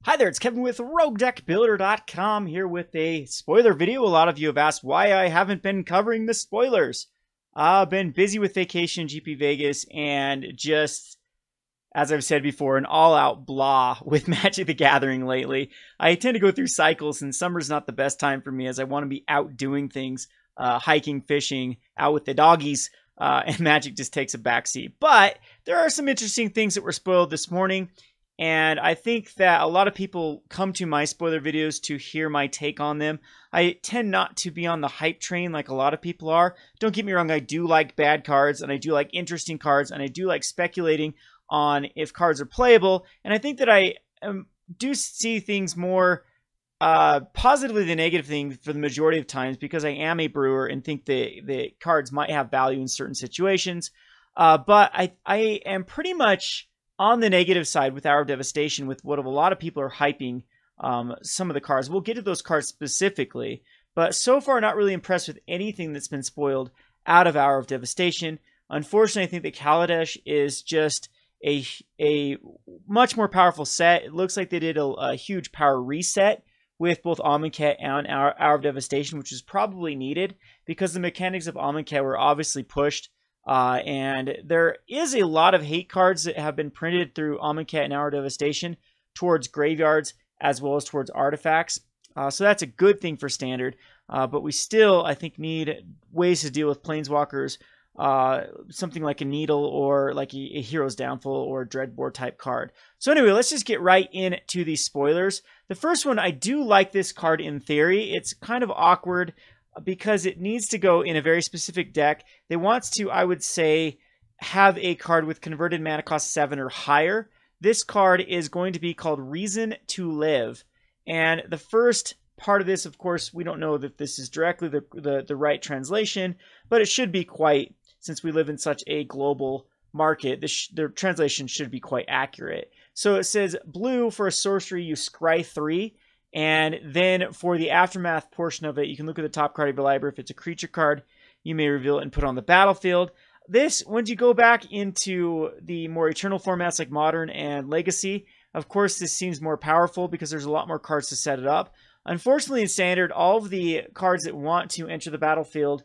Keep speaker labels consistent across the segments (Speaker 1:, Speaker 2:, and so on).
Speaker 1: Hi there, it's Kevin with RogueDeckBuilder.com here with a spoiler video. A lot of you have asked why I haven't been covering the spoilers. I've been busy with vacation in GP Vegas and just, as I've said before, an all-out blah with Magic the Gathering lately. I tend to go through cycles, and summer's not the best time for me as I want to be out doing things, hiking, fishing, out with the doggies, and Magic just takes a backseat. But there are some interesting things that were spoiled this morning. And I think that a lot of people come to my spoiler videos to hear my take on them. I tend not to be on the hype train like a lot of people are. Don't get me wrong, I do like bad cards, and I do like interesting cards, and I do like speculating on if cards are playable. And I think that I do see things more positively than negative things for the majority of times because I am a brewer and think the cards might have value in certain situations. But I am pretty much on the negative side with Hour of Devastation, with what a lot of people are hyping some of the cards. We'll get to those cards specifically, but so far not really impressed with anything that's been spoiled out of Hour of Devastation. Unfortunately, I think that Kaladesh is just a much more powerful set. It looks like they did a huge power reset with both Amonkhet and Hour of Devastation, which is probably needed because the mechanics of Amonkhet were obviously pushed. And there is a lot of hate cards that have been printed through Amonkhet and Hour of Devastation towards graveyards as well as towards artifacts. So that's a good thing for Standard. But we still, I think, need ways to deal with Planeswalkers, something like a Needle or like a Hero's Downfall or a Dreadbore type card. So anyway, let's just get right into these spoilers. The first one, I do like this card in theory. It's kind of awkward because it needs to go in a very specific deck. They want to, I would say, have a card with converted mana cost 7 or higher. This card is going to be called Reason to Live. And the first part of this, of course, we don't know that this is directly the right translation, but it should be quite, since we live in such a global market, the translation should be quite accurate. So it says, blue for a sorcery, you scry 3. And then for the aftermath portion of it, you can look at the top card of your library. If it's a creature card, you may reveal it and put it on the battlefield. This, once you go back into the more eternal formats like Modern and Legacy, of course, this seems more powerful because there's a lot more cards to set it up. Unfortunately, in Standard, all of the cards that want to enter the battlefield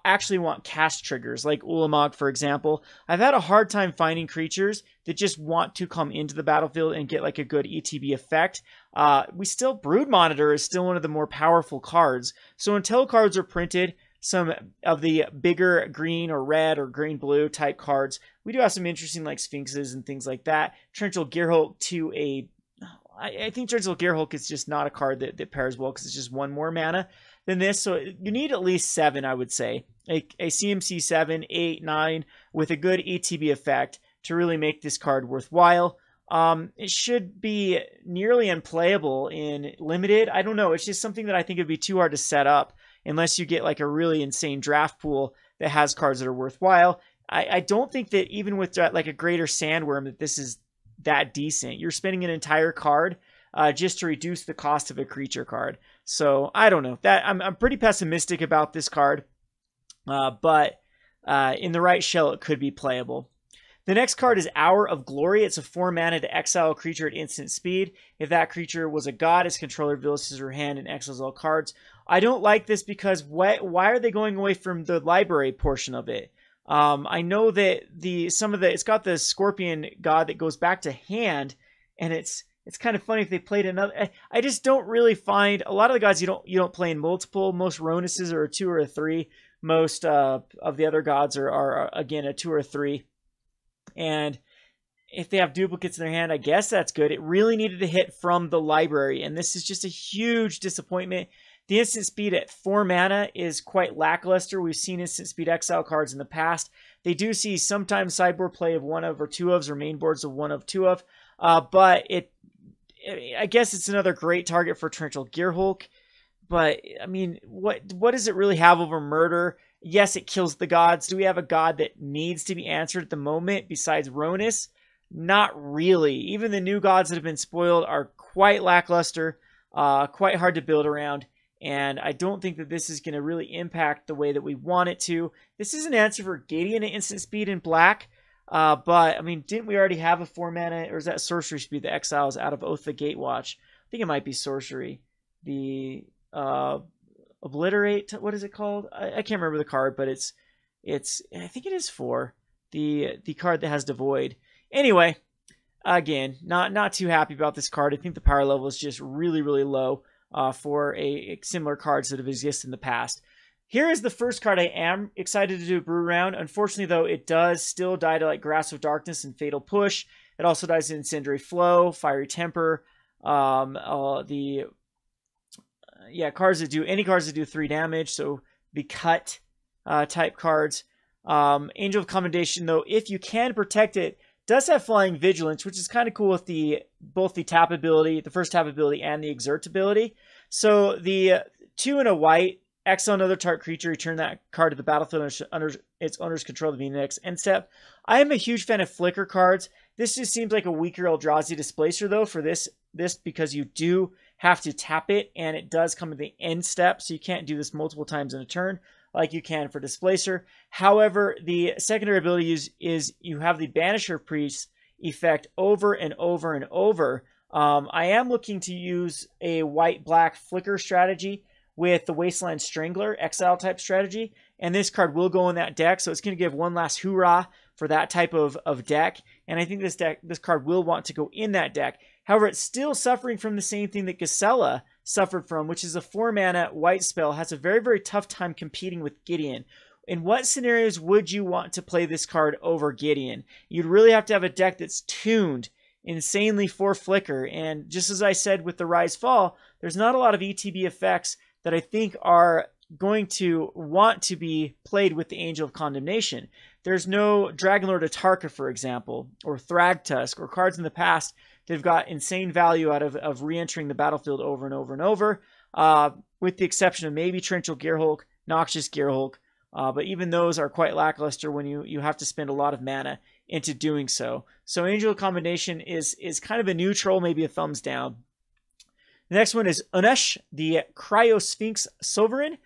Speaker 1: actually want cast triggers, like Ulamog, for example. I've had a hard time finding creatures that just want to come into the battlefield and get like a good ETB effect. Brood Monitor is still one of the more powerful cards. So until cards are printed, some of the bigger green or red or green-blue type cards, we do have some interesting like Sphinxes and things like that. Torrential Gearhulk to a... I think Torrential Gearhulk is just not a card that pairs well because it's just one more mana than this. So you need at least 7, I would say. A CMC 7, 8, 9 with a good ETB effect to really make this card worthwhile. It should be nearly unplayable in Limited. I don't know. It's just something that I think would be too hard to set up unless you get like a really insane draft pool that has cards that are worthwhile. I don't think that even with like a Greater Sandworm that this is that decent. You're spending an entire card just to reduce the cost of a creature card. So I don't know. I'm pretty pessimistic about this card, but in the right shell, it could be playable. The next card is Hour of Glory. It's a 4 mana to exile a creature at instant speed. If that creature was a god, its controller reveals his or her hand and exiles all cards. I don't like this because why are they going away from the library portion of it? I know that it's got the Scorpion god that goes back to hand, and it's kind of funny if they played another. I just don't really find a lot of the gods you don't play in multiple. Most Ronuses are a 2 or a 3. Most of the other gods are again a 2 or a 3. And if they have duplicates in their hand, I guess that's good. It really needed to hit from the library, and this is just a huge disappointment. The instant speed at 4 mana is quite lackluster. We've seen instant speed exile cards in the past. They do see sometimes sideboard play of 1 of or 2 ofs or main boards of 1 of 2 of. But I guess it's another great target for Torrential Gearhulk. But I mean, what does it really have over Murder? Yes, it kills the gods. Do we have a god that needs to be answered at the moment besides Ronus? Not really. Even the new gods that have been spoiled are quite lackluster, quite hard to build around. And I don't think that this is going to really impact the way that we want it to. This is an answer for Gideon at instant speed in black. But, I mean, didn't we already have a 4-mana, or is that sorcery speed, the Exiles out of Oath the Gatewatch? I think it might be sorcery. The Obliterate, what is it called? I can't remember the card, but it's I think it is 4. The card that has Devoid. Anyway, again, not too happy about this card. I think the power level is just really, really low for a similar cards that have existed in the past. Here is the first card I am excited to do a brew round. Unfortunately, though, it does still die to like Grasp of Darkness and Fatal Push. It also dies to Incendiary Flow, Fiery Temper, cards that do any cards that do 3 damage. So the cut type cards. Angel of Commendation, though, if you can protect it, does have Flying Vigilance, which is kind of cool with both the tap ability, the first tap ability, and the exert ability. So the 2 and a white, exile another target creature, return that card to the battlefield under its owner's control of the next end step. I am a huge fan of flicker cards. This just seems like a weaker Eldrazi Displacer, though, for this because you do have to tap it, and it does come at the end step, so you can't do this multiple times in a turn like you can for Displacer. However, the secondary ability is you have the Banisher Priest effect over and over and over. I am looking to use a white-black flicker strategy with the Wasteland Strangler exile type strategy, and this card will go in that deck, so it's going to give one last hoorah for that type of deck, and I think this card will want to go in that deck. However, it's still suffering from the same thing that Gisela suffered from, which is a 4-mana white spell, has a very, very tough time competing with Gideon. In what scenarios would you want to play this card over Gideon? You'd really have to have a deck that's tuned insanely for flicker, and just as I said with the Rise Fall, there's not a lot of ETB effects that I think are going to want to be played with the Angel of Condemnation. There's no Dragonlord Atarka, for example, or Thragtusk, or cards in the past that have got insane value out of re-entering the battlefield over and over and over, with the exception of maybe Torrential Gearhulk, Noxious Gearhulk, but even those are quite lackluster when you have to spend a lot of mana into doing so. So Angel of Condemnation is kind of a neutral, maybe a thumbs down. The next one is Unesh, the Cryosphinx Sovereign.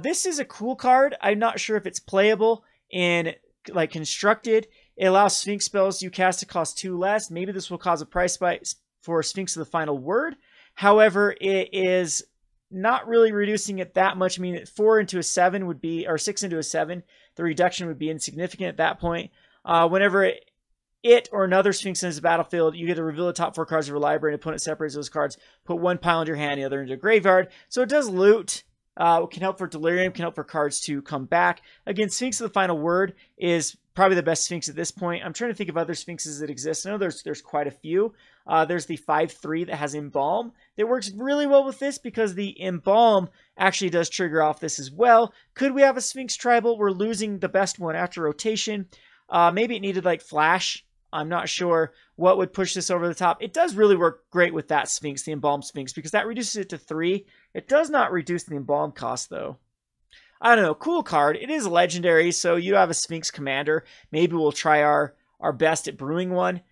Speaker 1: This is a cool card. I'm not sure if it's playable in like constructed. It allows Sphinx spells you cast to cost 2 less. Maybe this will cause a price spike for Sphinx of the Final Word. However, it is not really reducing it that much. I mean, 4 into a 7 would be, or 6 into a 7. The reduction would be insignificant at that point. Whenever it or another Sphinx in the battlefield, you get to reveal the top 4 cards of your library, and opponent separates those cards, put 1 pile into your hand, the other into a graveyard. So it does loot. Can help for Delirium, can help for cards to come back. Again, Sphinx of the Final Word is probably the best Sphinx at this point. I'm trying to think of other Sphinxes that exist. I know there's quite a few. There's the 5/3 that has Embalm. That works really well with this because the Embalm actually does trigger off this as well. Could we have a Sphinx Tribal? We're losing the best one after rotation. Maybe it needed like Flash. I'm not sure what would push this over the top. It does really work great with that Sphinx, the Embalm Sphinx, because that reduces it to 3. It does not reduce the Embalm cost, though. I don't know. Cool card. It is legendary, so you have a Sphinx Commander. Maybe we'll try our best at brewing one.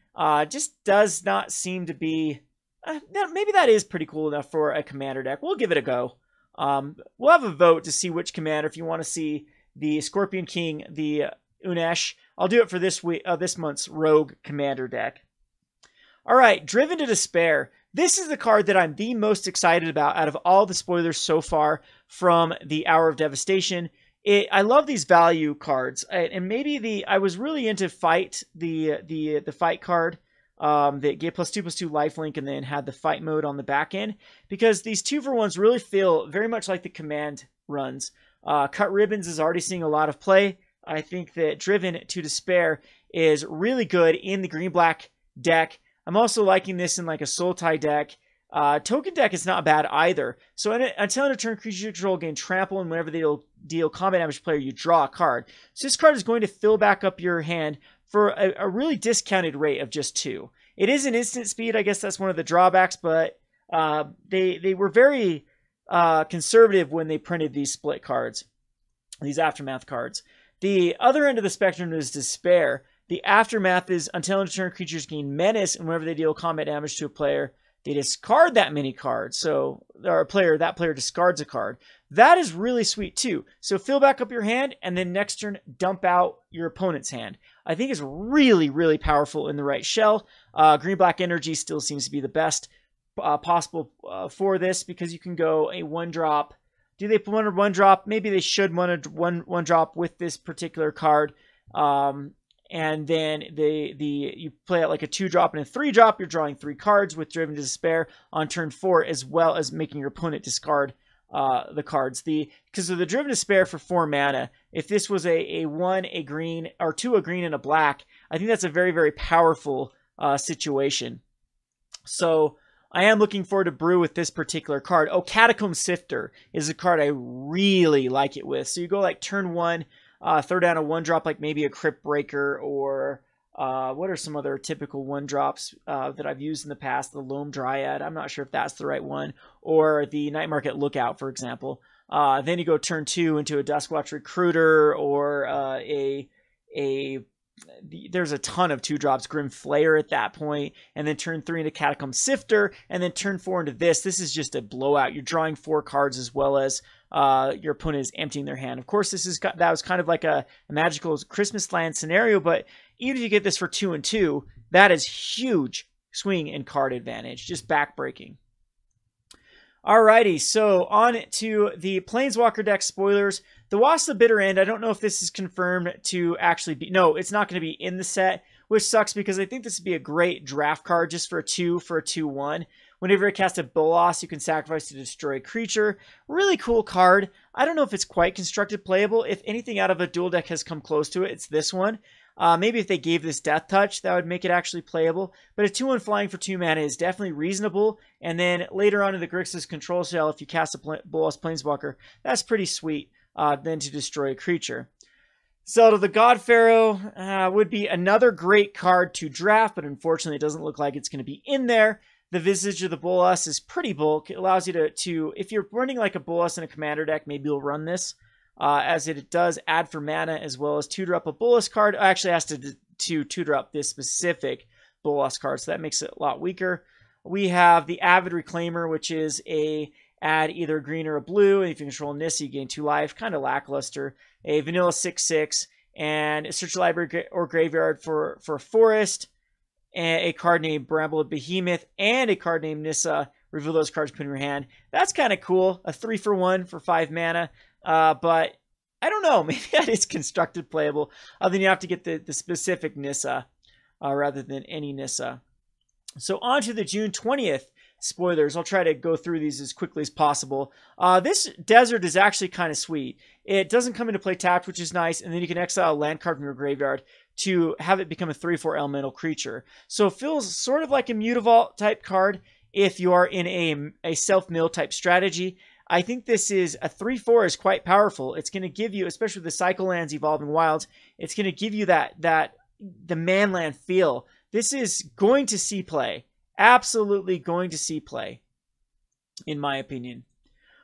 Speaker 1: Just does not seem to be... maybe that is pretty cool enough for a Commander deck. We'll give it a go. We'll have a vote to see which Commander. If you want to see the Scorpion King, the Unesh, I'll do it for this month's Rogue Commander deck. All right, Driven to Despair. This is the card that I'm the most excited about out of all the spoilers so far from the Hour of Devastation. I love these value cards, and maybe I was really into Fight, the Fight card that gave +2/+2 lifelink and then had the Fight mode on the back end, because these 2-for-1s really feel very much like the command runs. Cut Ribbons is already seeing a lot of play. I think that Driven to Despair is really good in the green-black deck. I'm also liking this in like a Sultai deck. Token deck is not bad either. So until end of turn, creatures you control gain trample, and whenever they deal combat damage to player, you draw a card. So this card is going to fill back up your hand for a really discounted rate of just 2. It is an instant speed. I guess that's one of the drawbacks, but they were very conservative when they printed these split cards, these Aftermath cards. The other end of the spectrum is Despair. The Aftermath is until end of turn, creatures gain menace, and whenever they deal combat damage to a player, they discard that many cards. So that player discards a card. That is really sweet too. So fill back up your hand, and then next turn dump out your opponent's hand. I think is really, really powerful in the right shell. Green-black energy still seems to be the best possible for this, because you can go a 1-drop. Do they want a 1-drop? Maybe they should want a one drop with this particular card. And then you play out like a 2-drop and a 3-drop. You're drawing 3 cards with Driven to Despair on turn 4, as well as making your opponent discard the cards. Because of the Driven to Despair for 4 mana, if this was a 1, a green, or 2, a green and a black, I think that's a very, very powerful situation. So I am looking forward to brew with this particular card. Oh, Catacomb Sifter is a card I really like it with. So you go like turn 1, throw down a 1-drop, like maybe a Crypt Breaker, or what are some other typical 1-drops that I've used in the past? The Loam Dryad. I'm not sure if that's the right one. Or the Night Market Lookout, for example. Then you go turn 2 into a Duskwatch Recruiter, or there's a ton of 2-drops, Grim Flayer at that point, and then turn 3 into Catacomb Sifter, and then turn 4 into this. This is just a blowout. You're drawing 4 cards, as well as your opponent is emptying their hand. Of course, that was kind of like a magical Christmas land scenario, but even if you get this for 2 and 2, that is huge swing and card advantage, just backbreaking. Alrighty, so on to the Planeswalker deck spoilers. The Wasp of the Bitter End, I don't know if this is confirmed to actually be... No, it's not going to be in the set, which sucks, because I think this would be a great draft card just for a 2/1. Whenever you cast a Bolas, you can sacrifice to destroy a creature. Really cool card. I don't know if it's quite constructed playable. If anything out of a dual deck has come close to it, it's this one. Maybe if they gave this Death Touch, that would make it actually playable. But a 2/1 flying for 2 mana is definitely reasonable. And then later on in the Grixis control shell, if you cast a Bolas Planeswalker, that's pretty sweet. Then to destroy a creature. Zelda the God Pharaoh would be another great card to draft, but unfortunately it doesn't look like it's going to be in there. The Visage of the Bolas is pretty bulk. It allows you to if you're running like a Bolas in a commander deck, maybe you'll run this, as it does add for mana, as well as 2-drop a Bolas card. Actually, it has to 2-drop this specific Bolas card, so that makes it a lot weaker. We have the Avid Reclaimer, which is a add either a green or a blue, and if you control Nissa, you gain 2 life. Kind of lackluster. A vanilla 6/6, and search the library or graveyard for a forest, and a card named Bramble Behemoth, and a card named Nissa. Reveal those cards, put in your hand. That's kind of cool. A 3/1 for 5 mana. But I don't know. Maybe that is constructed playable. Then you have to get the specific Nissa rather than any Nissa. So on to the June 20th spoilers. I'll try to go through these as quickly as possible. This desert is actually kind of sweet. It doesn't come into play tapped, which is nice, and then you can exile a land card from your graveyard to have it become a 3/4 elemental creature. So it feels sort of like a Mutavault type card if you are in a self-mill type strategy. I think this is a 3/4 is quite powerful. It's going to give you, especially with the Cycle Lands, Evolving Wilds, it's going to give you the manland feel. This is going to see play. Absolutely going to see play, in my opinion.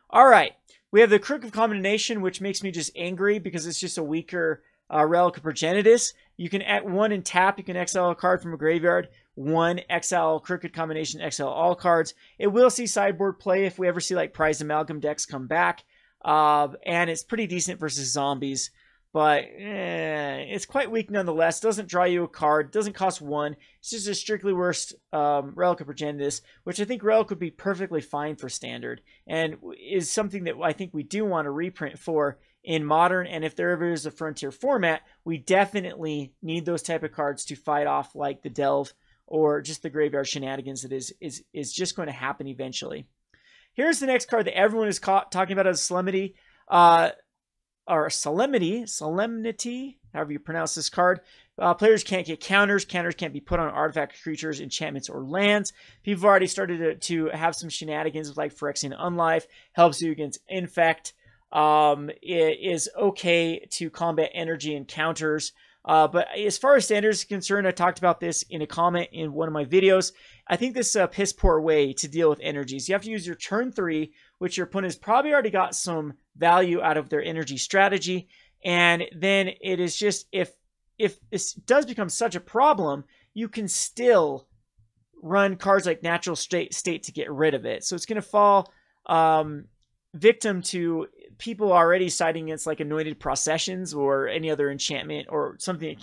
Speaker 1: All right, we have the Crook of Combination, which makes me just angry because it's just a weaker Relic of Progenitus. You can at 1 and tap, you can exile a card from a graveyard. 1, exile Crooked Combination, exile all cards. It will see sideboard play if we ever see like Prize Amalgam decks come back. And it's pretty decent versus zombies. But it's quite weak nonetheless. Doesn't draw you a card. Doesn't cost 1. It's just a strictly worst Relic of Progenitus, which I think Relic would be perfectly fine for Standard. And is something that I think we do want to reprint for in Modern. And if there ever is a Frontier format, we definitely need those type of cards to fight off like the Delve or just the Graveyard Shenanigans that is just going to happen eventually. Here's the next card that everyone is talking about as Solemnity. Or Solemnity, however you pronounce this card. Players can't get counters. Counters can't be put on artifact creatures, enchantments, or lands. People have already started to have some shenanigans with like Phyrexian Unlife. Helps you against Infect. It is okay to combat energy and counters. But as far as Standard is concerned, I talked about this in a comment in one of my videos. I think this is a piss poor way to deal with energies. You have to use your turn 3, which your opponent has probably already got some value out of their energy strategy. And then it is just, if this does become such a problem, you can still run cards like Natural State to get rid of it. So it's going to fall victim to people already siding against like Anointed Processions or any other enchantment or something that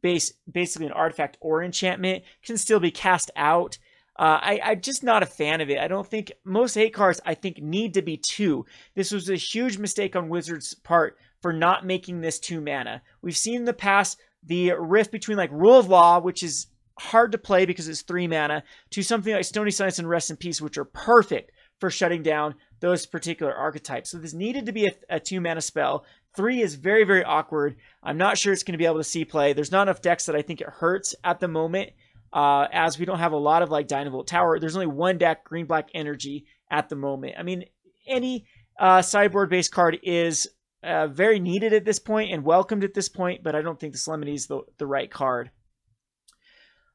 Speaker 1: basically an artifact or enchantment, can still be cast out. I'm just not a fan of it. I don't think most hate cards, I think, need to be 2. This was a huge mistake on Wizards' part for not making this 2 mana. We've seen in the past the rift between like Rule of Law, which is hard to play because it's 3 mana, to something like Stony Silence and Rest in Peace, which are perfect for shutting down those particular archetypes. So this needed to be a 2 mana spell. 3 is very, very awkward. I'm not sure it's going to be able to see play. There's not enough decks that I think it hurts at the moment, as we don't have a lot of like Dynavolt Tower. There's only one deck, Green-Black Energy, at the moment. I mean, any sideboard-based card is very needed at this point and welcomed at this point, but I don't think the Solemnity is the right card.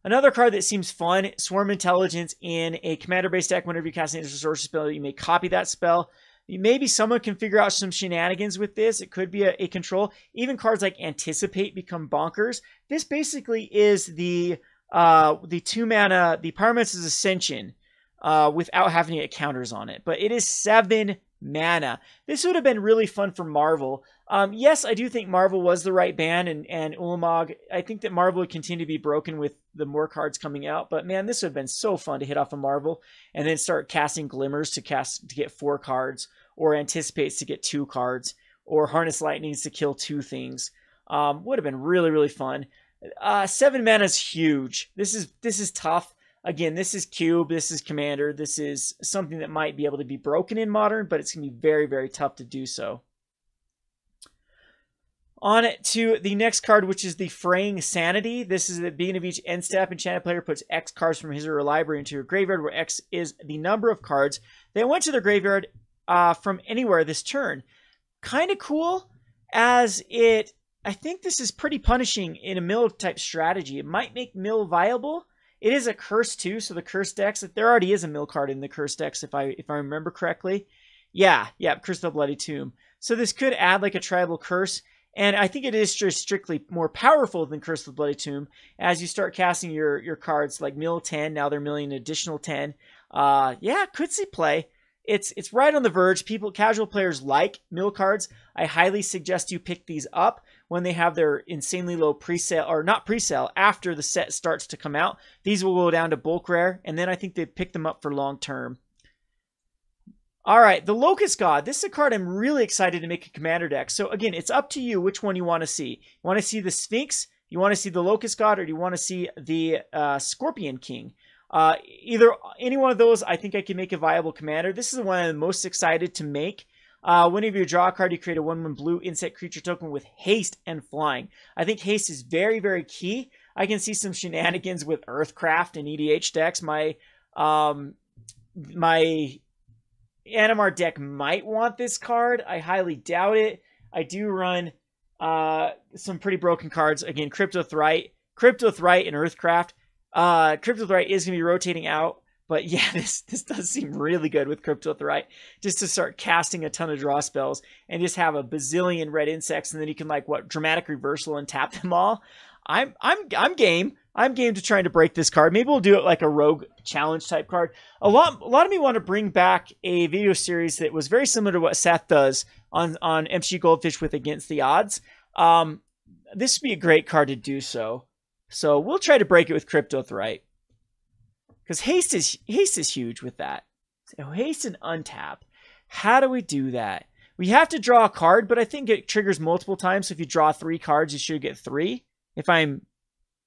Speaker 1: Another card that seems fun, Swarm Intelligence. In a commander-based deck, whenever you cast an instant sorcery spell, you may copy that spell. Maybe someone can figure out some shenanigans with this. It could be a control. Even cards like Anticipate become bonkers. This basically is the 2 mana, the Pyromancer's Ascension, without having to get counters on it. But it is 7 mana. This would have been really fun for Marvel. Yes, I do think Marvel was the right ban, and Ulamog. I think that Marvel would continue to be broken with the more cards coming out. But man, this would have been so fun to hit off a Marvel and then start casting Glimmers to get 4 cards, or Anticipates to get 2 cards, or Harness Lightnings to kill 2 things. Would have been really, really fun. 7 mana is huge. This is tough. Again, this is Cube, this is Commander, this is something that might be able to be broken in Modern, but it's going to be very, very tough to do so. On to the next card, which is the Fraying Sanity. This is at the beginning of each end step. Enchanted player puts X cards from his or her library into your graveyard, where X is the number of cards that went to their graveyard from anywhere this turn. Kind of cool, as I think this is pretty punishing in a mill type strategy. It might make mill viable. It is a curse too, so the curse decks, there already is a mill card in the curse decks if I remember correctly. Yeah, Curse of the Bloody Tomb. So this could add like a tribal curse, and I think it is just strictly more powerful than Curse of the Bloody Tomb as you start casting your cards like mill 10. Now they're milling an additional 10. Yeah, could see play. It's right on the verge. Casual players like mill cards. I highly suggest you pick these up when they have their insanely low pre-sale, or not pre-sale, after the set starts to come out. These will go down to bulk rare, and then I think they pick them up for long term. All right, the Locust God. This is a card I'm really excited to make a commander deck. So again, it's up to you which one you want to see. You want to see the Sphinx, you want to see the Locust God, or do you want to see the Scorpion King? Any one of those, I think I can make a viable commander. This is the one I'm most excited to make. Whenever you draw a card, you create a 1/1 blue insect creature token with haste and flying. I think haste is very, very key. I can see some shenanigans with Earthcraft and EDH decks. My Animar deck might want this card. I highly doubt it. I do run some pretty broken cards. Again, Cryptothrite and Earthcraft. Cryptothrite is going to be rotating out. But yeah, this does seem really good with Cryptothrite, just to start casting a ton of draw spells and just have a bazillion red insects, and then you can dramatic reversal and tap them all. I'm game. I'm game to trying to break this card. Maybe we'll do it like a rogue challenge type card. A lot of me want to bring back a video series that was very similar to what Seth does on MCG Goldfish with Against the Odds. This would be a great card to do so. So we'll try to break it with Cryptothrite. Because haste is huge with that. So haste and untap. How do we do that? We have to draw a card, but I think it triggers multiple times. So if you draw 3 cards, you should get 3. If I'm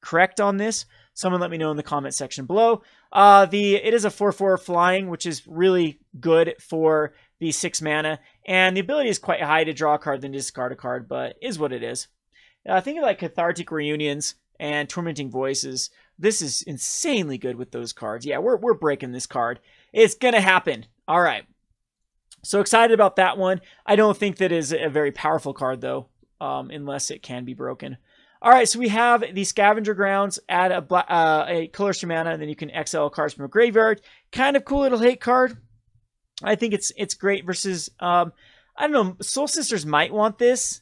Speaker 1: correct on this, someone let me know in the comment section below. It is a 4/4 flying, which is really good for the 6 mana. And the ability is quite high to draw a card than discard a card, but is what it is. Think of like Cathartic Reunions and Tormenting Voices. This is insanely good with those cards. Yeah, we're breaking this card. It's going to happen. All right. So excited about that one. I don't think that is a very powerful card, though, unless it can be broken. All right, so we have the Scavenger Grounds. Add a colorless mana, and then you can exile cards from a graveyard. Kind of cool little hate card. I think it's great versus, I don't know, Soul Sisters might want this.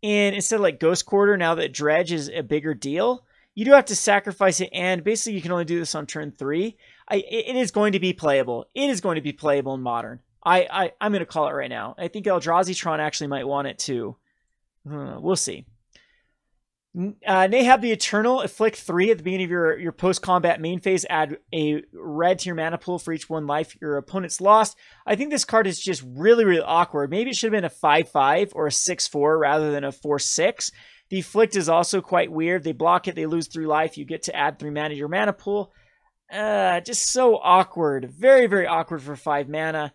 Speaker 1: And instead of like Ghost Quarter, now that Dredge is a bigger deal, you do have to sacrifice it, and basically you can only do this on turn 3. It is going to be playable. It is going to be playable in Modern. I'm going to call it right now. I think Eldrazi Tron actually might want it too. We'll see. Nahab the Eternal, afflict 3 at the beginning of your post-combat main phase. Add a red to your mana pool for each 1 life your opponent's lost. I think this card is just really, really awkward. Maybe it should have been a 5/5 or a 6/4 rather than a 4/6. The afflict is also quite weird. They block it, they lose 3 life. You get to add 3 mana to your mana pool. Just so awkward. Very, very awkward for 5 mana.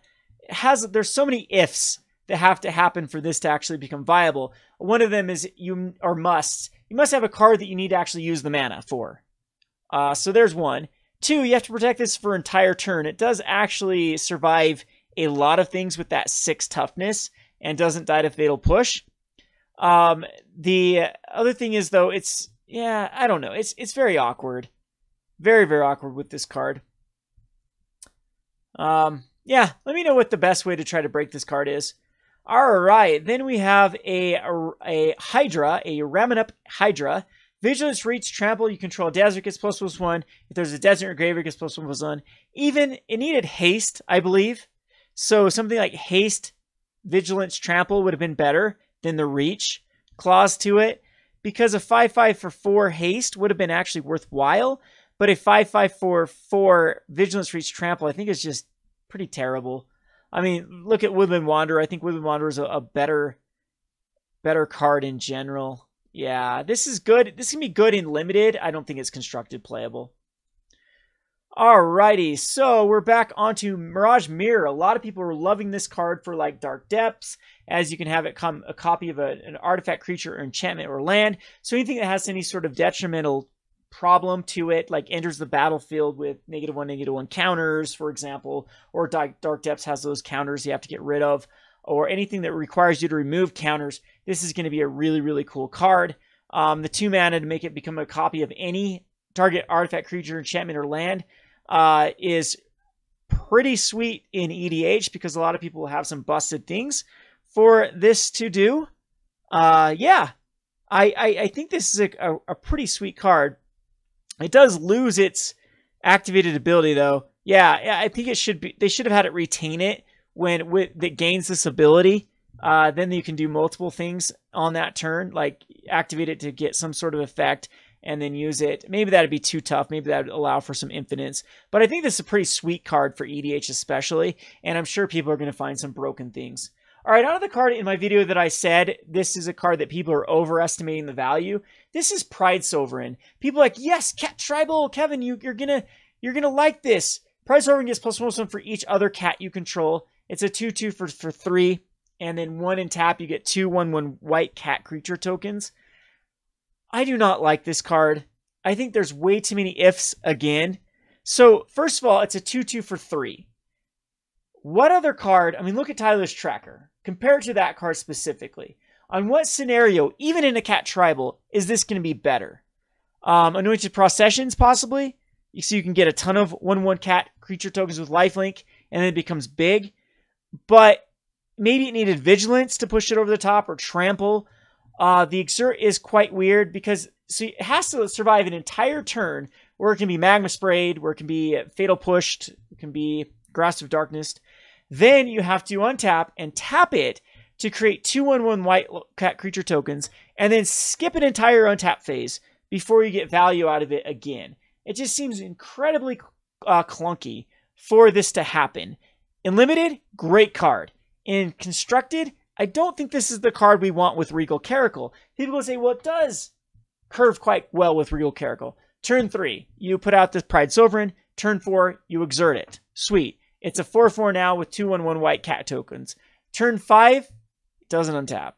Speaker 1: There's so many ifs that have to happen for this to actually become viable. One of them is you must have a card that you need to actually use the mana for. So there's one. 2, you have to protect this for entire turn. It does actually survive a lot of things with that 6 toughness and doesn't die to fatal push. The other thing is though, I don't know. It's very awkward. Very, very awkward with this card. Yeah, let me know what the best way to try to break this card is. All right, then we have a Hydra, a Raminup Hydra. Vigilance, Reach, Trample. You control a desert, gets +1/+1. If there's a desert in your graveyard, gets +1/+1. Even, it needed haste, I believe. So something like haste, Vigilance, Trample would have been better than the Reach clause to it. Because a 5/5 for 4 haste would have been actually worthwhile. But a 5/5 for 4 Vigilance, Reach, Trample, I think is just pretty terrible. I mean, look at Woodland Wanderer. I think Woodland Wanderer is a better card in general. Yeah, this is good. This can be good in limited. I don't think it's constructed playable. Alrighty, so we're back onto Mirage Mirror. A lot of people are loving this card for like Dark Depths, as you can have it come a copy of an artifact, creature, or enchantment, or land. So anything that has any sort of detrimental problem to it, like enters the battlefield with -1/-1 counters, for example, or Dark Depths has those counters you have to get rid of, or anything that requires you to remove counters, this is going to be a really, really cool card. The 2 mana to make it become a copy of any target artifact, creature, enchantment, or land is pretty sweet in EDH, because a lot of people have some busted things for this to do. Yeah, I think this is a pretty sweet card. It does lose its activated ability, though. Yeah, I think it should be. They should have had it retain it when that gains this ability. Then you can do multiple things on that turn, like activate it to get some sort of effect, and then use it. Maybe that'd be too tough. Maybe that would allow for some infinites. But I think this is a pretty sweet card for EDH especially, and I'm sure people are going to find some broken things. All right, on to the card in my video that I said this is a card that people are overestimating the value. This is Pride Sovereign. People are like, yes, Cat Tribal, Kevin, you're gonna like this. Pride Sovereign gets +1/+1 for each other cat you control. It's a 2/2 for 3, and then 1 in tap you get 2 1/1 white cat creature tokens. I do not like this card. I think there's way too many ifs again. So first of all, it's a 2/2 for 3. What other card? I mean, look at Tyler's Tracker. Compare it to that card specifically. On what scenario, even in a Cat Tribal, is this going to be better? Anointed Processions, possibly? So you can get a ton of 1/1 cat creature tokens with lifelink, and then it becomes big. But maybe it needed Vigilance to push it over the top, or Trample. The Exert is quite weird, because it has to survive an entire turn, where it can be Magma Sprayed, where it can be Fatal Pushed, it can be Grasp of Darkness. Then you have to untap and tap it to create 2 1/1 white cat creature tokens, and then skip an entire untap phase before you get value out of it again. It just seems incredibly clunky for this to happen. In limited, great card. In constructed, I don't think this is the card we want with Regal Caracal. People will say, well, it does curve quite well with Regal Caracal. Turn 3, you put out this Pride Sovereign. Turn 4, you exert it. Sweet. It's a 4/4 now with 2 1/1 white cat tokens. Turn 5, it doesn't untap.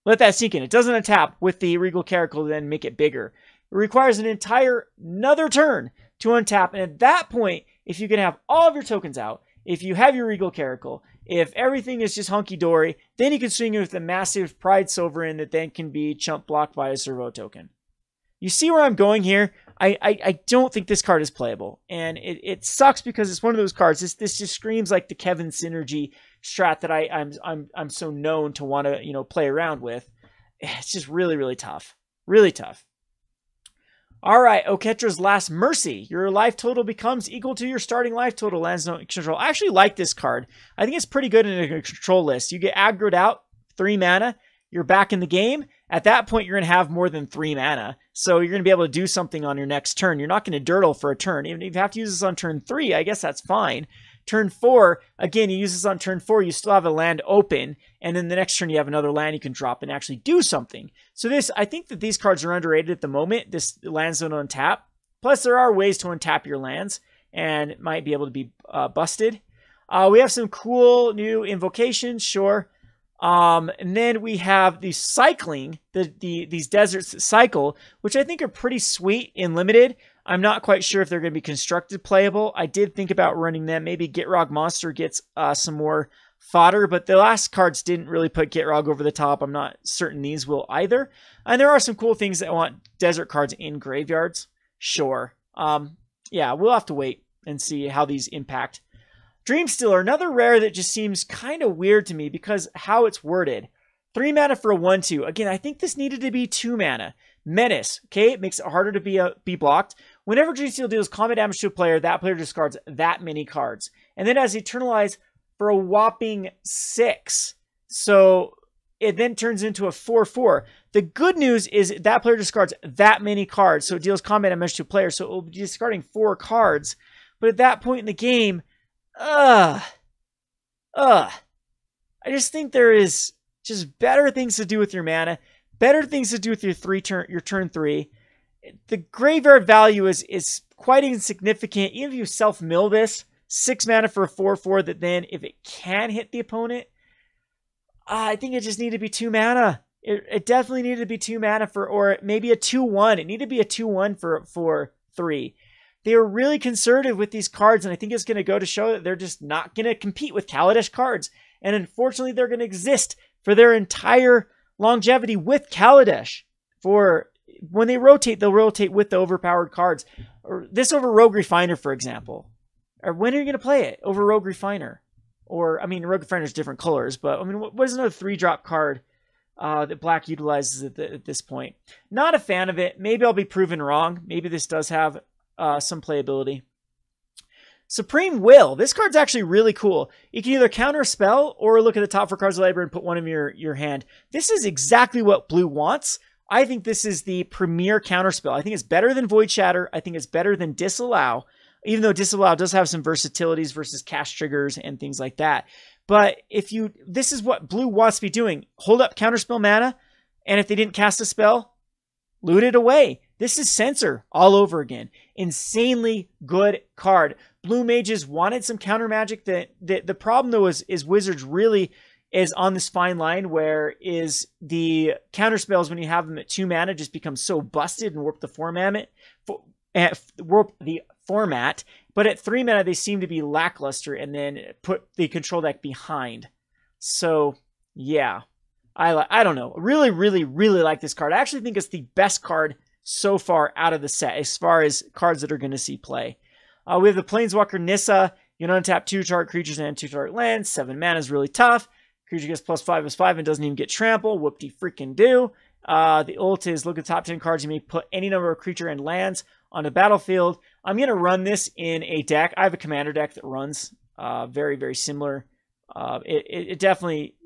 Speaker 1: Let that sink in. It doesn't untap with the Regal Caracal to then make it bigger. It requires another turn to untap. And at that point, if you can have all of your tokens out, if you have your Regal Caracal, if everything is just hunky-dory, then you can swing in with a massive Pride Sovereign that then can be chump blocked by a servo token. You see where I'm going here? I don't think this card is playable, and it sucks, because it's one of those cards. This just screams like the Kevin synergy strat that I'm so known to want to play around with. It's just really, really tough, really tough. All right, Oketra's Last Mercy. Your life total becomes equal to your starting life total. Lands no control. I actually like this card. I think it's pretty good in a control list. You get aggroed out, 3 mana. you're back in the game. At that point, you're going to have more than 3 mana. So you're going to be able to do something on your next turn. You're not going to dirtle for a turn. Even if you have to use this on turn 3, I guess that's fine. Turn 4, again, you use this on turn 4, you still have a land open, and then the next turn you have another land you can drop and actually do something. So this, I think that these cards are underrated at the moment, this lands don't untap. Plus, there are ways to untap your lands, and it might be able to be busted. We have some cool new invocations, sure. And then we have the cycling, these deserts that cycle, which I think are pretty sweet in limited. I'm not quite sure if they're going to be constructed playable. I did think about running them. Maybe Gitrog Monster gets some more fodder, but the last cards didn't really put Gitrog over the top. I'm not certain these will either. And there are some cool things that want desert cards in graveyards. Sure. Yeah, we'll have to wait and see how these impact. Dreamstealer, another rare that just seems kind of weird to me because how it's worded. 3 mana for a 1/2. Again, I think this needed to be 2 mana. Menace, okay? It makes it harder to be blocked. Whenever Dreamstealer deals combat damage to a player, that player discards that many cards. And then has Eternalize for a whopping 6. So it then turns into a 4/4. The good news is that player discards that many cards, so it deals combat damage to a player, so it will be discarding 4 cards. But at that point in the game, I just think there is just better things to do with your mana, better things to do with your turn 3. The graveyard value is quite insignificant. Even if you self-mill this, 6 mana for a 4/4 that then, if it can hit the opponent, I think it just needed to be 2 mana. It definitely needed to be 2 mana or maybe a 2/1. It needed to be a 2/1 for 3. They were really conservative with these cards, and I think it's going to go to show that they're just not going to compete with Kaladesh cards. And unfortunately, they're going to exist for their entire longevity with Kaladesh. For when they rotate, they'll rotate with the overpowered cards. Or this over Rogue Refiner, for example. Or when are you going to play it? Over Rogue Refiner. Or, I mean, Rogue Refiner is different colors, but I mean, what is another 3-drop card that Black utilizes at this point? Not a fan of it. Maybe I'll be proven wrong. Maybe this does have some playability. Supreme Will. This card's actually really cool. You can either counter a spell or look at the top 4 cards of the library and put one in your hand. This is exactly what blue wants. I think this is the premier counter spell. I think it's better than Void Shatter. I think it's better than Disallow, even though Disallow does have some versatilities versus cast triggers and things like that. But this is what blue wants to be doing. Hold up counterspell mana, and if they didn't cast a spell, loot it away. This is Censor all over again. Insanely good card. Blue mages wanted some counter magic. The problem though is Wizards really is on this fine line where is the counter spells when you have them at 2 mana just become so busted and warp the format. But at 3 mana they seem to be lackluster and then put the control deck behind. So yeah, I don't know. Really, really, really like this card. I actually think it's the best card so far out of the set as far as cards that are going to see play. We have the Planeswalker Nissa. You can untap 2 target creatures and 2 target lands. 7 mana is really tough. Creature gets +5/+5 and doesn't even get trample. Whoop-de-freaking-do. The ult is look at the top 10 cards. You may put any number of creature and lands on a battlefield. I'm going to run this in a deck. I have a commander deck that runs very, very similar. It definitely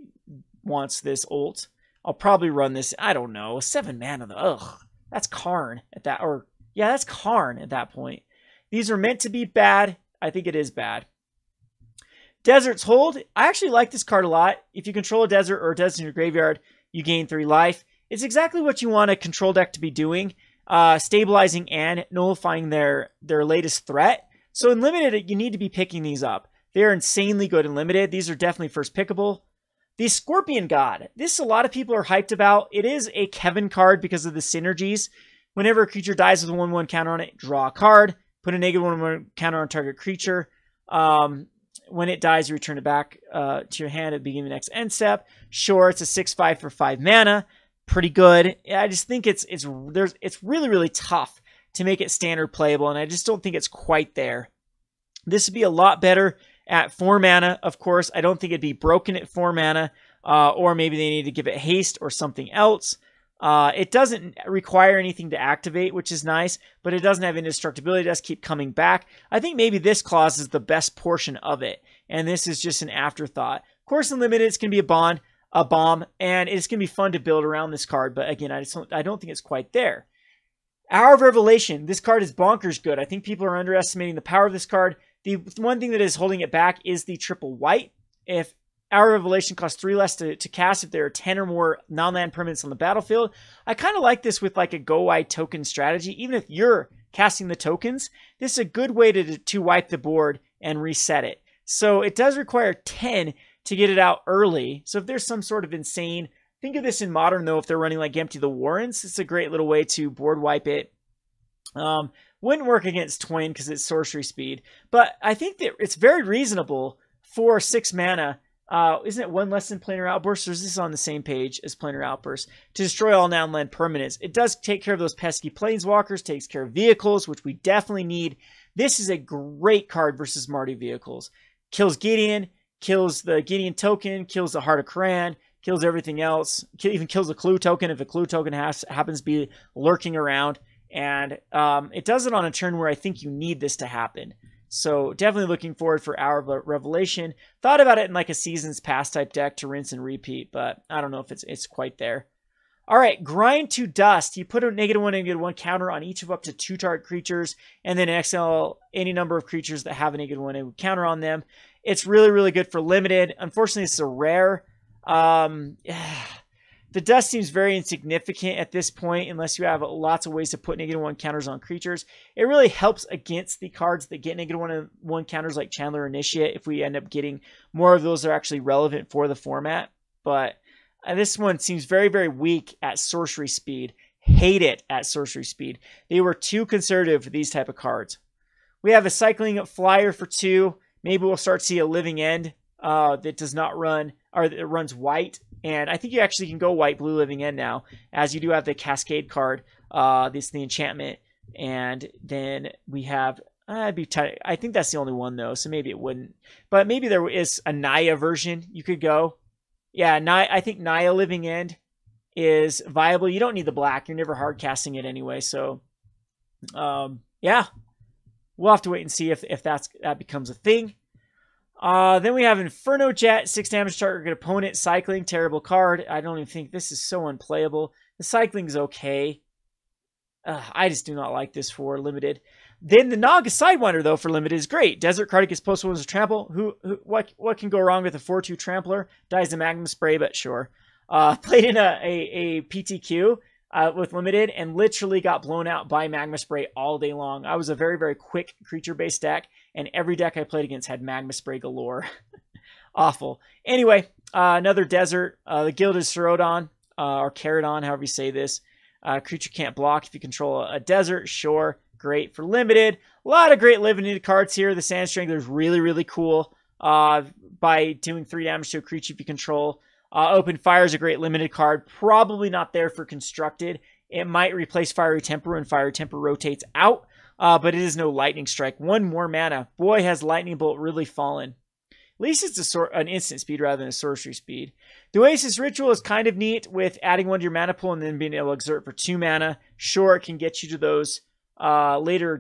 Speaker 1: wants this ult. I'll probably run this. I don't know. 7 mana though. Ugh. That's Karn at that. Or yeah, that's Karn at that point. These are meant to be bad. I think it is bad. Desert's Hold. I actually like this card a lot. If you control a desert or a desert in your graveyard, you gain 3 life. It's exactly what you want a control deck to be doing. Stabilizing and nullifying their latest threat. So in Limited, you need to be picking these up. They're insanely good in Limited. These are definitely first pickable. The Scorpion God. This a lot of people are hyped about. It is a Kevin card because of the synergies. Whenever a creature dies with a 1/1 counter on it, draw a card. Put a -1/1 counter on target creature. When it dies, you return it back to your hand at the beginning of the next end step. Sure, it's a 6/5 for 5 mana. Pretty good. I just think it's really, really tough to make it standard playable, and I just don't think it's quite there. This would be a lot better at 4 mana, of course. I don't think it'd be broken at 4 mana, or maybe they need to give it haste or something else. It doesn't require anything to activate, which is nice, but it doesn't have indestructibility. It does keep coming back. I think maybe this clause is the best portion of it, and this is just an afterthought. Of course, in Limited, it's going to be a bond. a bomb, and it's going to be fun to build around this card. But again, I don't think it's quite there. Hour of Revelation. This card is bonkers good. I think people are underestimating the power of this card. The one thing that is holding it back is the triple white. If Hour of Revelation costs 3 less to cast if there are 10 or more non-land permanents on the battlefield, I kind of like this with like a go wide token strategy. Even if you're casting the tokens, this is a good way to wipe the board and reset it. So it does require 10 to get it out early. So if there's some sort of insane, think of this in Modern though, if they're running like Empty the Warrens, it's a great little way to board wipe it. Wouldn't work against Twain because it's sorcery speed, but I think that it's very reasonable for 6 mana. Isn't it 1 less than Planar Outburst, or is this on the same page as Planar Outburst? To destroy all non-land permanents. It does take care of those pesky Planeswalkers, takes care of vehicles, which we definitely need. This is a great card versus Marty vehicles. Kills Gideon, kills the Gideon token, kills the Heart of Karan, kills everything else, even kills a Clue token if a Clue token happens to be lurking around. And it does it on a turn where I think you need this to happen. So definitely looking forward for Hour of Revelation. Thought about it in like a Seasons Past type deck to rinse and repeat, but I don't know if it's quite there. All right, Grind to Dust. You put a -1/-1 counter on each of up to 2 target creatures, and then exile any number of creatures that have a -1/-1 counter on them. It's really, really good for limited. Unfortunately, it's a rare. The dust seems very insignificant at this point unless you have lots of ways to put -1 counters on creatures. It really helps against the cards that get -1 counters like Chandler Initiate if we end up getting more of those that are actually relevant for the format. But this one seems very, very weak at sorcery speed. Hate it at sorcery speed. They were too conservative for these type of cards. We have a cycling flyer for 2. Maybe we'll start to see a Living End that does not run, or it runs white. And I think you actually can go white, blue, Living End now, as you do have the Cascade card. This is the enchantment. And then we have, I think that's the only one though, so maybe it wouldn't. But maybe there is a Naya version you could go. Yeah, I think Naya Living End is viable. You don't need the black. You're never hard casting it anyway. So, yeah. We'll have to wait and see if that becomes a thing. Then we have Inferno Jet, 6 damage target opponent, cycling, terrible card. I don't even think this is so unplayable. The cycling is okay. I just do not like this for limited. Then the Naga Sidewinder, though, for limited is great. Desert card gets plus 1 as a trample. What can go wrong with a 4/2 trampler? Dies the Magnum Spray, but sure. Played in a PTQ with limited and literally got blown out by Magma Spray all day long. I was a very, very quick creature-based deck, and every deck I played against had Magma Spray galore. Awful. Anyway, another desert. The Gilded Cerodon, or Caradon, however you say this. Creature can't block if you control a desert. Sure, great for limited. A lot of great limited cards here. The Sand Strangler is really, really cool by doing 3 damage to a creature if you control. Open Fire is a great limited card. Probably not there for constructed. It might replace Fiery Temper when Fiery Temper rotates out, but it is no Lightning Strike. 1 more mana. Boy, has Lightning Bolt really fallen. At least it's an instant speed rather than a sorcery speed. The Oasis Ritual is kind of neat with adding 1 to your mana pool and then being able to exert for 2 mana. Sure, it can get you to those later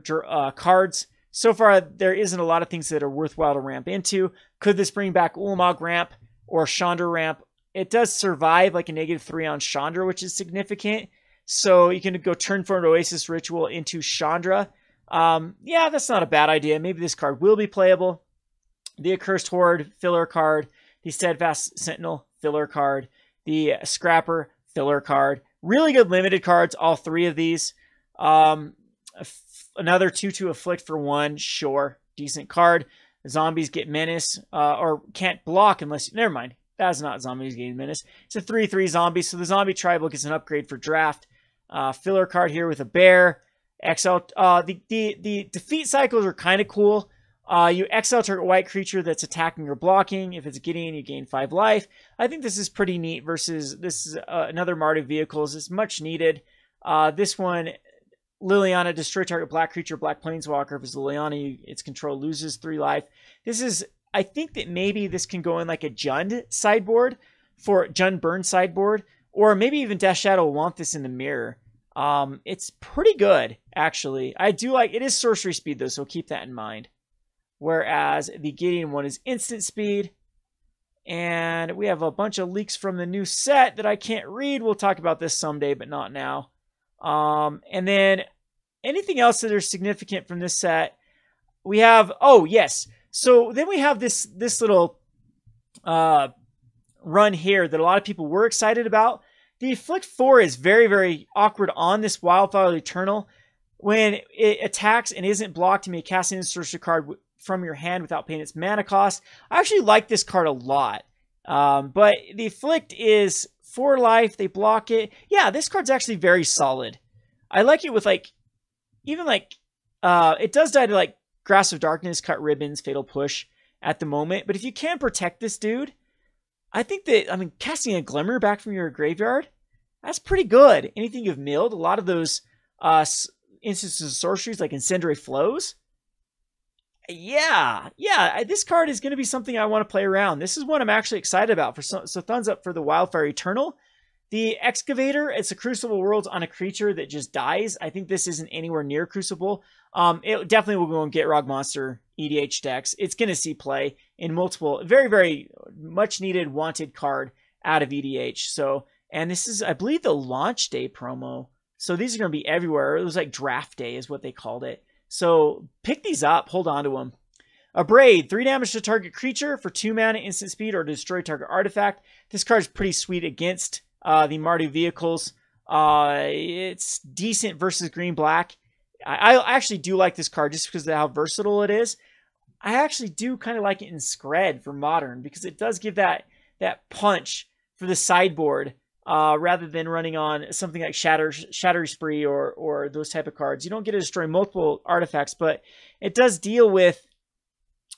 Speaker 1: cards. So far, there isn't a lot of things that are worthwhile to ramp into. Could this bring back Ulamog Ramp or Chandra Ramp? It does survive like a -3 on Chandra, which is significant. So you can go turn for an Oasis Ritual into Chandra. Yeah, that's not a bad idea. Maybe this card will be playable. The Accursed Horde, filler card. The Steadfast Sentinel, filler card. The Scrapper, filler card. Really good limited cards, all 3 of these. Another 2/2 Afflict for 1, sure. Decent card. Zombies get Menace, or can't block unless... Never mind. That's not Zombies Gain Menace. It's a 3/3 zombie, so the zombie tribal gets an upgrade for draft. Filler card here with a bear. Exile. The defeat cycles are kind of cool. You exile target white creature that's attacking or blocking. If it's Gideon, you gain 5 life. I think this is pretty neat versus this is another Mardu Vehicles. It's much needed. This one, Liliana, destroy target black creature, black planeswalker. If it's Liliana, its control loses 3 life. This is... I think that maybe this can go in like a Jund sideboard for Jund Burn sideboard, or maybe even Death Shadow will want this in the mirror. It's pretty good, actually. I do like, it is sorcery speed though, so keep that in mind. Whereas the Gideon one is instant speed. And we have a bunch of leaks from the new set that I can't read. We'll talk about this someday, but not now. And then anything else that is significant from this set? We have, oh yes. So then we have this little run here that a lot of people were excited about. The Afflict 4 is very, very awkward on this Wildfire Eternal. When it attacks and isn't blocked, you may cast an sorcery card from your hand without paying its mana cost. I actually like this card a lot. But the Afflict is 4 life. They block it. Yeah, this card's actually very solid. I like it with like, even like, it does die to like Grasp of Darkness, Cut Ribbons, Fatal Push at the moment. But if you can protect this dude, I think that, I mean, casting a Glimmer back from your graveyard, that's pretty good. Anything you've milled, a lot of those instances of sorceries like Incendiary Flows. Yeah, this card is going to be something I want to play around. This is one I'm actually excited about. So thumbs up for the Wildfire Eternal. The Excavator, it's a Crucible Worlds on a creature that just dies. I think this isn't anywhere near Crucible. It definitely will go and get Rog Monster EDH decks. It's going to see play in multiple, very, very much needed, wanted card out of EDH. So, and this is, I believe, the launch day promo. So these are going to be everywhere. It was like draft day is what they called it. So pick these up, hold on to them. A Braid, 3 damage to target creature for 2 mana, instant speed, or destroy target artifact. This card is pretty sweet against the Mardu vehicles. It's decent versus green-black. I actually do like this card just because of how versatile it is. I actually do kind of like it in Scred for Modern because it does give that punch for the sideboard rather than running on something like Shatter Spree or those type of cards. You don't get to destroy multiple artifacts, but it does deal with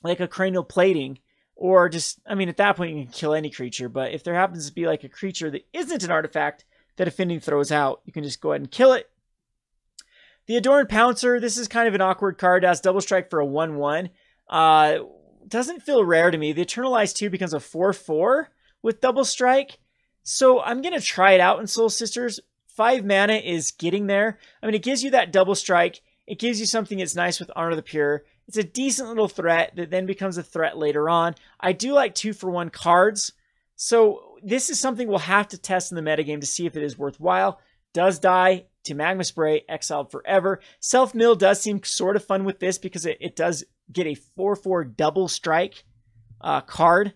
Speaker 1: like a Cranial Plating or just, I mean, at that point you can kill any creature, but if there happens to be like a creature that isn't an artifact that Offending throws out, you can just go ahead and kill it. The Adorned Pouncer, this is kind of an awkward card. It has double strike for a 1/1. Doesn't feel rare to me. The Eternalized 2 becomes a 4/4 with double strike. So I'm going to try it out in Soul Sisters. 5 mana is getting there. I mean, it gives you that double strike. It gives you something that's nice with Honor the Pure. It's a decent little threat that then becomes a threat later on. I do like 2-for-1 cards. So this is something we'll have to test in the metagame to see if it is worthwhile. Does die to Magma Spray, exiled forever. Self-mill does seem sort of fun with this because it does get a 4/4 double strike card.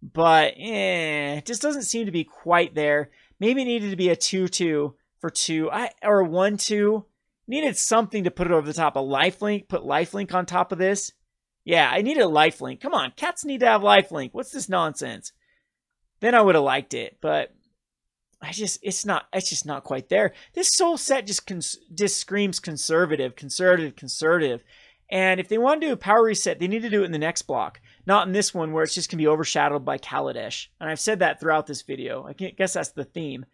Speaker 1: But it just doesn't seem to be quite there. Maybe it needed to be a 2/2 for 2, or a 1/2. Needed something to put it over the top. A lifelink, put lifelink on top of this. Yeah, I needed a lifelink. Come on, cats need to have lifelink. What's this nonsense? Then I would have liked it, but it's just not quite there. This Soul set just screams conservative. And if they want to do a power reset, they need to do it in the next block. Not in this one where it's just going to be overshadowed by Kaladesh. And I've said that throughout this video. I guess that's the theme.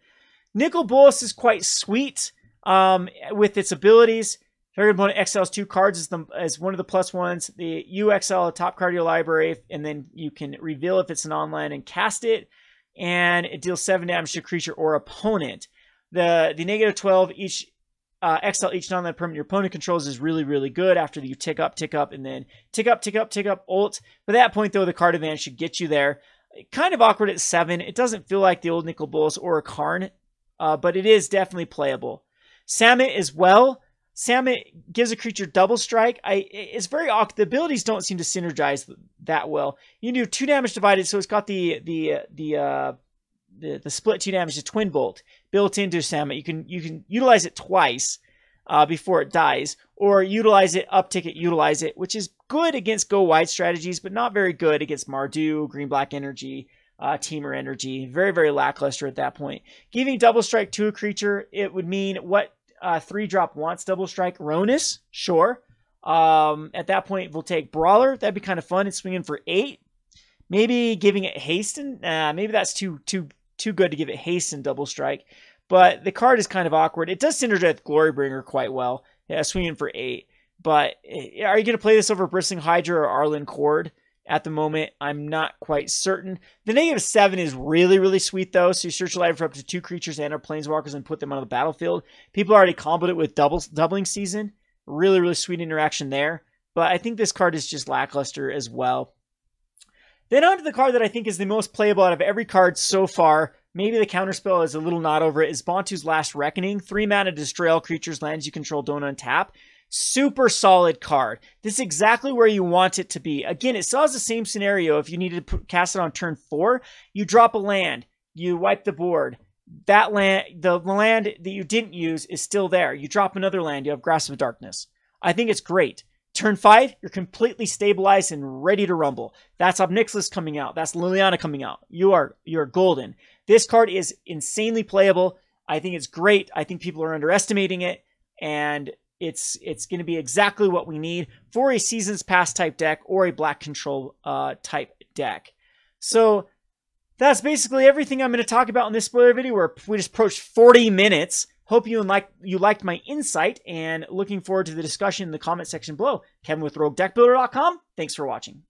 Speaker 1: Nicolas is quite sweet with its abilities. Target opponent exiles 2 cards as one of the +1s. You exile a top card of your library, and then you can reveal if it's an online and cast it. And it deals 7 damage to a creature or opponent. The -12, each exile each non-land permanent your opponent controls is really, really good after you tick up, and then tick up, ult. By that point, though, the card advantage should get you there. Kind of awkward at 7. It doesn't feel like the old Nicolas or a Karn, but it is definitely playable. Samit as well. Samit gives a creature double strike. It's very awkward. The abilities don't seem to synergize that well. You can do 2 damage divided, so it's got the split 2 damage to Twin Bolt built into Samit. You can utilize it twice before it dies, or utilize it, uptick it, utilize it, which is good against go wide strategies, but not very good against Mardu, Green Black Energy, Teamer Energy. Very, very lackluster at that point. Giving double strike to a creature, it would mean what 3-drop wants double strike. Ronus, sure. At that point, we'll take Brawler. That'd be kind of fun. It's swinging for 8. Maybe giving it Hasten. Maybe that's too good to give it Hasten double strike. But the card is kind of awkward. It does synergize with Glorybringer quite well. Yeah, swinging for 8. But are you going to play this over Bristling Hydra or Arlen Cord? At the moment, I'm not quite certain. The -7 is really, really sweet, though. So you search your library for up to 2 creatures and/or planeswalkers and put them on the battlefield. People already comboed it with doubling season. Really, really sweet interaction there. But I think this card is just lackluster as well. Then on to the card that I think is the most playable out of every card so far. Maybe the counterspell is a little nod over it. Is Bantu's Last Reckoning. 3 mana, destroy all creatures, lands you control, don't untap. Super solid card. This is exactly where you want it to be. Again, it still has the same scenario. If you needed to cast it on turn 4, you drop a land, you wipe the board. That land, the land that you didn't use is still there. You drop another land, you have Grasp of Darkness. I think it's great. Turn 5, you're completely stabilized and ready to rumble. That's Nicolas coming out. That's Liliana coming out. You're golden. This card is insanely playable. I think it's great. I think people are underestimating it, and it's going to be exactly what we need for a Seasons Pass type deck or a black control type deck. So that's basically everything I'm going to talk about in this spoiler video, where we just approached 40 minutes. Hope you liked my insight, and looking forward to the discussion in the comment section below. Kevin with RogueDeckBuilder.com. Thanks for watching.